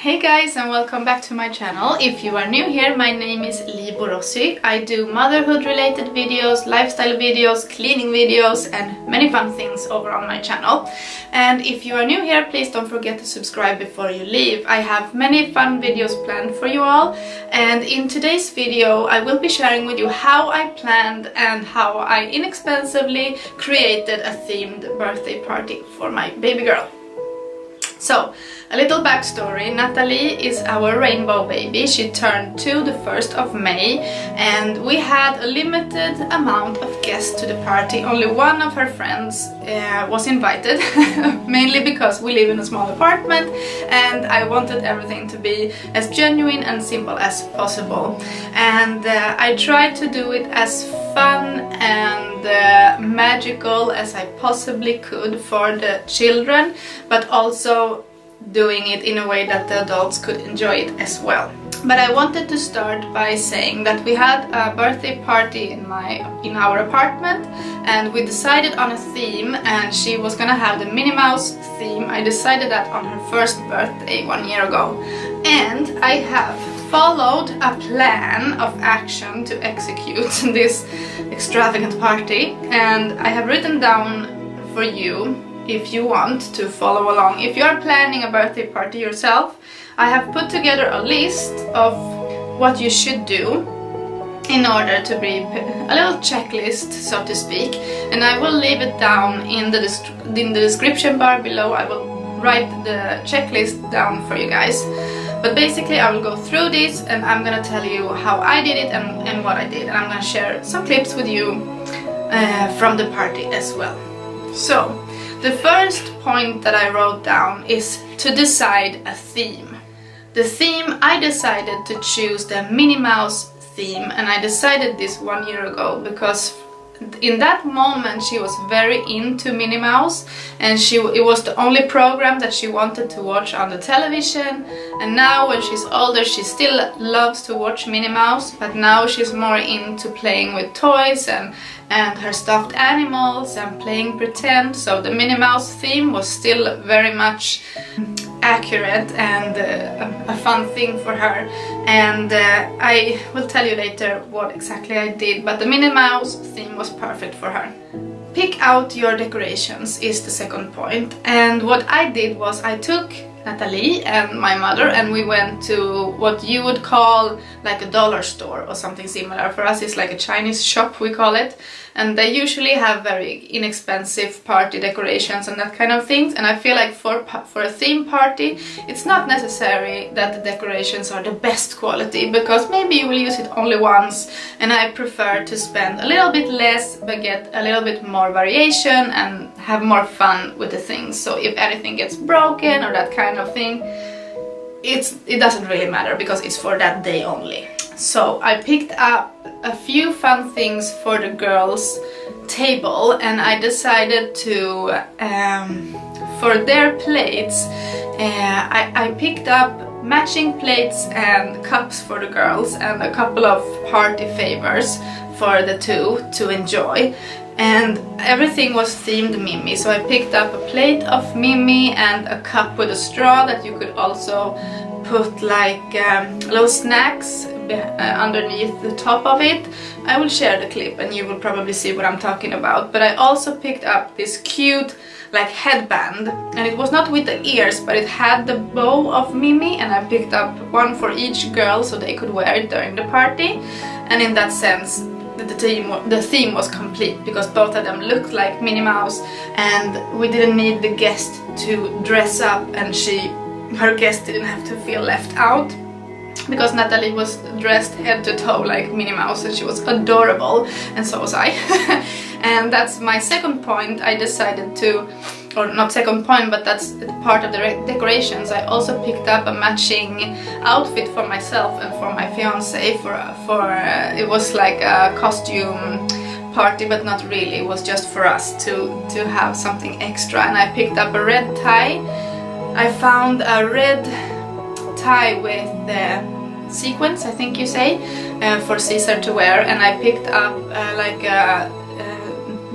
Hey guys, and welcome back to my channel. If you are new here, my name is Lii Borossy. I do motherhood related videos, lifestyle videos, cleaning videos and many fun things over on my channel. And if you are new here, please don't forget to subscribe before you leave. I have many fun videos planned for you all, and in today's video I will be sharing with you how I planned and how I inexpensively created a themed birthday party for my baby girl. So, a little backstory. Natalie is our rainbow baby. She turned 2 the 1st of May, and we had a limited amount of guests to the party. Only one of her friends was invited, mainly because we live in a small apartment and I wanted everything to be as genuine and simple as possible. And I tried to do it as fun and magical as I possibly could for the children, but also doing it in a way that the adults could enjoy it as well. But I wanted to start by saying that we had a birthday party in our apartment, and we decided on a theme, and she was gonna have the Minnie Mouse theme. I decided that on her first birthday 1 year ago, and I have followed a plan of action to execute this extravagant party, and I have written down for you if you want to follow along. If you are planning a birthday party yourself, I have put together a list of what you should do in order to be a little checklist, so to speak, and I will leave it down in the description bar below. I will write the checklist down for you guys. But basically I will go through this and I'm gonna tell you how I did it and what I did, and I'm gonna share some clips with you from the party as well. So, the first point that I wrote down is to decide a theme. The theme, I decided to choose the Minnie Mouse theme, and I decided this 1 year ago because in that moment she was very into Minnie Mouse, and it was the only program that she wanted to watch on the television. And now when she's older, she still loves to watch Minnie Mouse, but now she's more into playing with toys and her stuffed animals and playing pretend. So the Minnie Mouse theme was still very much accurate and a fun thing for her, and I will tell you later what exactly I did, but the Minnie Mouse theme was perfect for her. Pick out your decorations is the second point, and what I did was I took Natalie and my mother and we went to what you would call like a dollar store or something similar. For us it's like a Chinese shop, we call it, and they usually have very inexpensive party decorations and that kind of things. And I feel like for a theme party it's not necessary that the decorations are the best quality, because maybe you will use it only once, and I prefer to spend a little bit less but get a little bit more variation and have more fun with the things. So if anything gets broken or that kind of thing, it doesn't really matter because it's for that day only. So I picked up a few fun things for the girls' table, and I decided to for their plates I picked up matching plates and cups for the girls and a couple of party favors for the two to enjoy. And everything was themed Mimi, so I picked up a plate of Mimi and a cup with a straw that you could also put like little snacks underneath the top of it. I will share the clip and you will probably see what I'm talking about. But I also picked up this cute like headband, and it was not with the ears, but it had the bow of Mimi, and I picked up one for each girl so they could wear it during the party. And in that sense the theme was complete, because both of them looked like Minnie Mouse and we didn't need the guest to dress up, and her guest didn't have to feel left out, because Natalie was dressed head to toe like Minnie Mouse and she was adorable, and so was I. And that's my second point. I decided to, or not second point, but that's part of the decorations. I also picked up a matching outfit for myself and for my fiance. It was like a costume party, but not really. It was just for us to have something extra. And I picked up a red tie. I found a red tie with sequins, I think you say, for Caesar to wear, and I picked up like a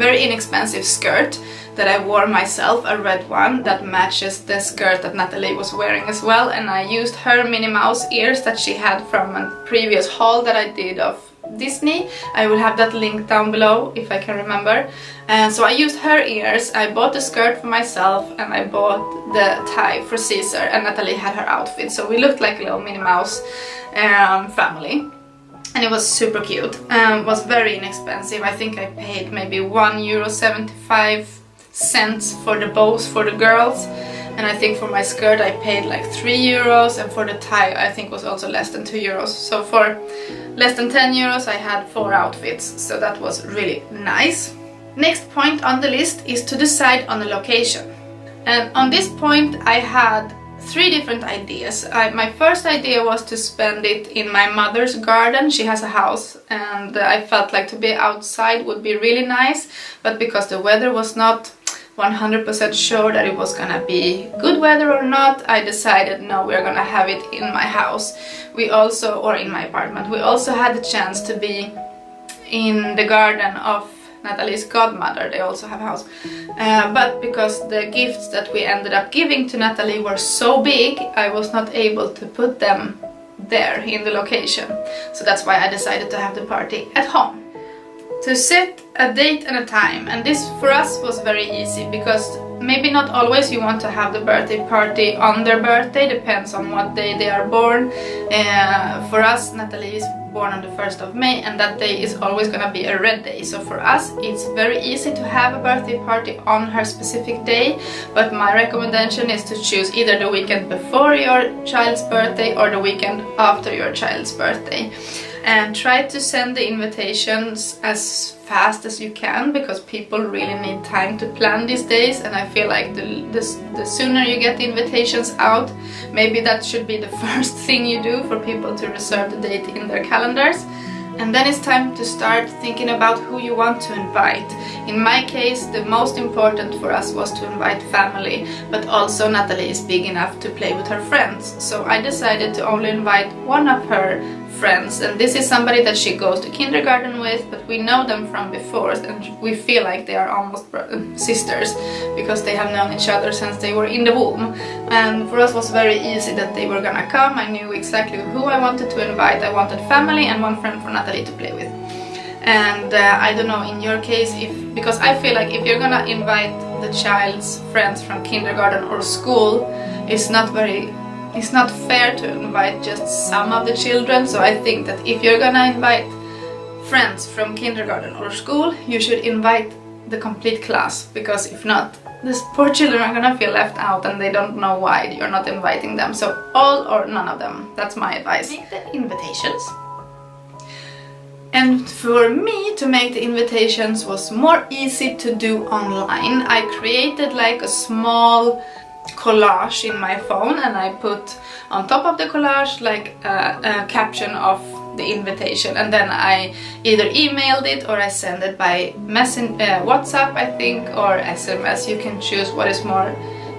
very inexpensive skirt that I wore myself, a red one that matches the skirt that Natalie was wearing as well, and I used her Minnie Mouse ears that she had from a previous haul that I did of Disney. I will have that link down below if I can remember. And so I used her ears, I bought the skirt for myself, and I bought the tie for Caesar, and Natalie had her outfit, so we looked like a little Minnie Mouse family. And it was super cute, was very inexpensive. I think I paid maybe €1.75 for the bows for the girls, and I think for my skirt I paid like €3, and for the tie I think was also less than €2. So for less than €10 I had 4 outfits, so that was really nice. Next point on the list is to decide on a location. And on this point I had 3 different ideas. My first idea was to spend it in my mother's garden. She has a house, and I felt like to be outside would be really nice, but because the weather was not 100% sure that it was gonna be good weather or not, I decided no, we're gonna have it in my house. We also, or in my apartment, we also had the chance to be in the garden of Natalie's godmother. They also have a house, but because the gifts that we ended up giving to Natalie were so big, I was not able to put them there in the location, so that's why I decided to have the party at home. To set a date and a time, and this for us was very easy because maybe not always you want to have the birthday party on their birthday, depends on what day they are born. For us, Natalie is born on the 1st of May, and that day is always gonna be a red day, so for us it's very easy to have a birthday party on her specific day, but my recommendation is to choose either the weekend before your child's birthday or the weekend after your child's birthday. And try to send the invitations as fast as you can, because people really need time to plan these days, and I feel like the sooner you get the invitations out, maybe that should be the first thing you do for people to reserve the date in their calendars. And then it's time to start thinking about who you want to invite. In my case, the most important for us was to invite family, but also Natalie is big enough to play with her friends, so I decided to only invite one of her friends, and this is somebody that she goes to kindergarten with, but we know them from before, and we feel like they are almost sisters because they have known each other since they were in the womb. And for us it was very easy that they were gonna come. I knew exactly who I wanted to invite. I wanted family and one friend for Natalie to play with. And I don't know in your case, because I feel like if you're gonna invite the child's friends from kindergarten or school, it's not fair to invite just some of the children, so I think that if you're gonna invite friends from kindergarten or school, you should invite the complete class, because if not, these poor children are gonna feel left out and they don't know why you're not inviting them. So all or none of them, that's my advice. Make the invitations. And for me, to make the invitations was more easy to do online. I created like a small collage in my phone, and I put on top of the collage like a caption of the invitation, and then I either emailed it or I sent it by WhatsApp, I think, or SMS. You can choose what is more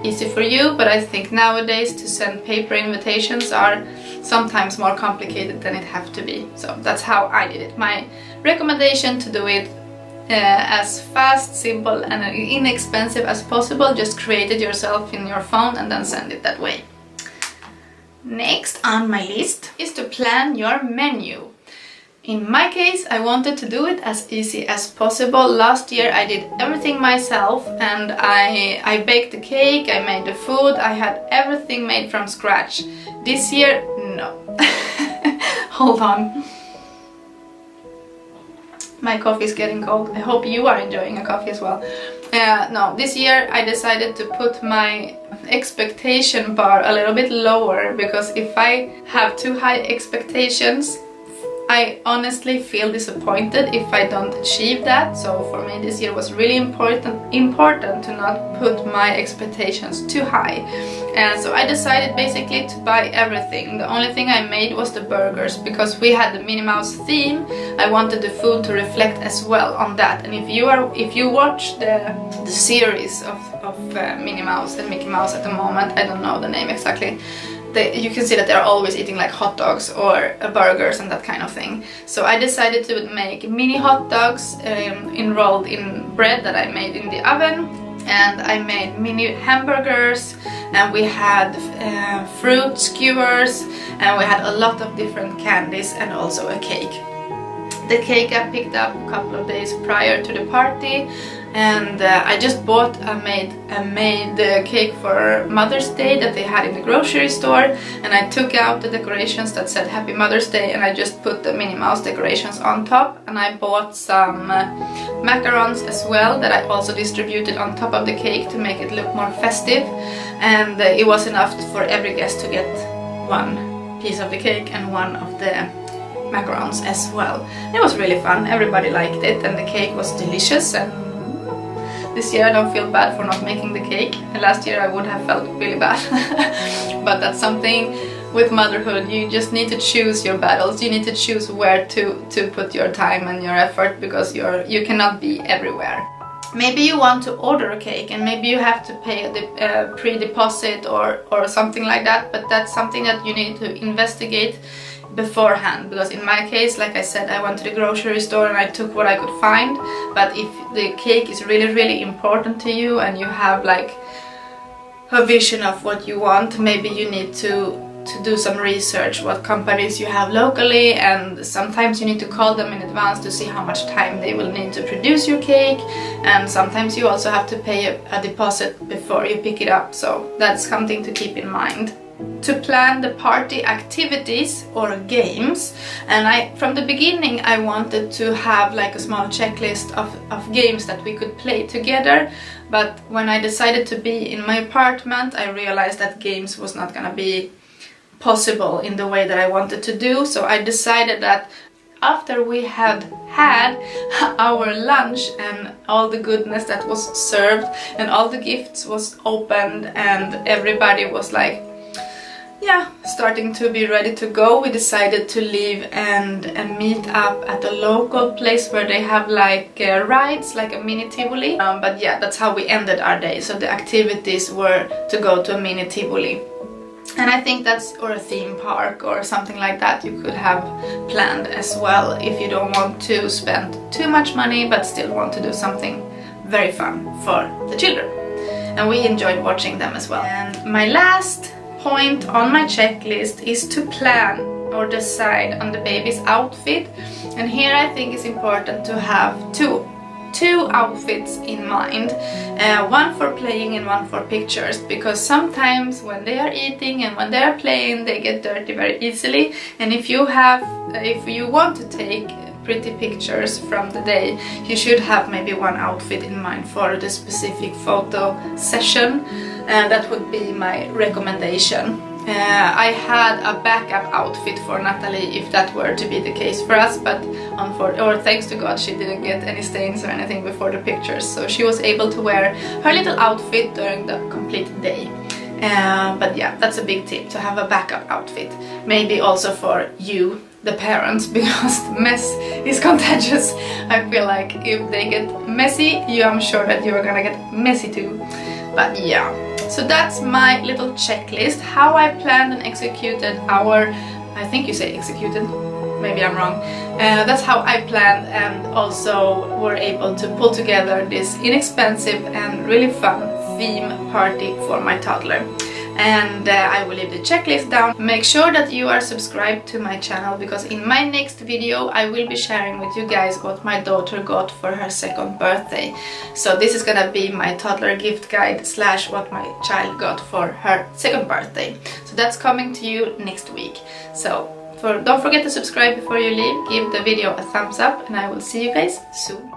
easy for you, but I think nowadays to send paper invitations are sometimes more complicated than it have to be. So that's how I did it. My recommendation to do it as fast, simple and inexpensive as possible. Just create it yourself in your phone and then send it that way. Next on my list is to plan your menu. In my case, I wanted to do it as easy as possible. Last year I did everything myself, and I baked the cake, I made the food, I had everything made from scratch. This year, no. Hold on. My coffee is getting cold. I hope you are enjoying a coffee as well. No, this year I decided to put my expectation bar a little bit lower, because if I have too high expectations, I honestly feel disappointed if I don't achieve that. So for me this year was really important to not put my expectations too high. And so I decided basically to buy everything. The only thing I made was the burgers, because we had the Minnie Mouse theme. I wanted the food to reflect as well on that. And if you watch the series of Minnie Mouse and Mickey Mouse at the moment, I don't know the name exactly, you can see that they're always eating like hot dogs or burgers and that kind of thing. So I decided to make mini hot dogs enrolled in bread that I made in the oven, and I made mini hamburgers, and we had fruit skewers, and we had a lot of different candies and also a cake. The cake I picked up a couple of days prior to the party, and I just bought a made cake for Mother's Day that they had in the grocery store, and I took out the decorations that said Happy Mother's Day and I just put the Minnie Mouse decorations on top, and I bought some macarons as well that I also distributed on top of the cake to make it look more festive, and it was enough for every guest to get one piece of the cake and one of the macarons as well. It was really fun, everybody liked it, and the cake was delicious. And this year I don't feel bad for not making the cake. Last year I would have felt really bad. But that's something with motherhood, you just need to choose your battles. You need to choose where to put your time and your effort, because you cannot be everywhere. Maybe you want to order a cake and maybe you have to pay a pre-deposit or something like that, but that's something that you need to investigate beforehand, because in my case, like I said, I went to the grocery store and I took what I could find. But if the cake is really important to you and you have like a vision of what you want, maybe you need to do some research what companies you have locally, and sometimes you need to call them in advance to see how much time they will need to produce your cake, and sometimes you also have to pay a deposit before you pick it up, so that's something to keep in mind. To plan the party activities or games, and from the beginning I wanted to have like a small checklist of games that we could play together, but when I decided to be in my apartment I realized that games was not gonna be possible in the way that I wanted to do, so I decided that after we had our lunch and all the goodness that was served and all the gifts was opened and everybody was like, yeah, starting to be ready to go, we decided to leave and meet up at a local place where they have like rides, like a mini Tivoli. But yeah, that's how we ended our day. So the activities were to go to a mini Tivoli. And I think that's, or a theme park or something like that, you could have planned as well if you don't want to spend too much money but still want to do something very fun for the children. And we enjoyed watching them as well. And my last point on my checklist is to plan or decide on the baby's outfit, and here I think it's important to have two outfits in mind, one for playing and one for pictures, because sometimes when they are eating and when they are playing they get dirty very easily, and if you want to take pretty pictures from the day, you should have maybe one outfit in mind for the specific photo session, and that would be my recommendation. I had a backup outfit for Natalie if that were to be the case for us, but thanks to God she didn't get any stains or anything before the pictures, so she was able to wear her little outfit during the complete day. But yeah, that's a big tip, to have a backup outfit. Maybe also for you, the parents, because mess is contagious. I feel like if they get messy, I'm sure that you are gonna get messy too. But yeah, so that's my little checklist, how I planned and executed I think you say executed, maybe I'm wrong. That's how I planned and also were able to pull together this inexpensive and really fun theme party for my toddler. And I will leave the checklist down. Make sure that you are subscribed to my channel, because in my next video I will be sharing with you guys what my daughter got for her 2nd birthday. So this is gonna be my toddler gift guide / what my child got for her 2nd birthday. So that's coming to you next week. So don't forget to subscribe before you leave, give the video a thumbs up, and I will see you guys soon.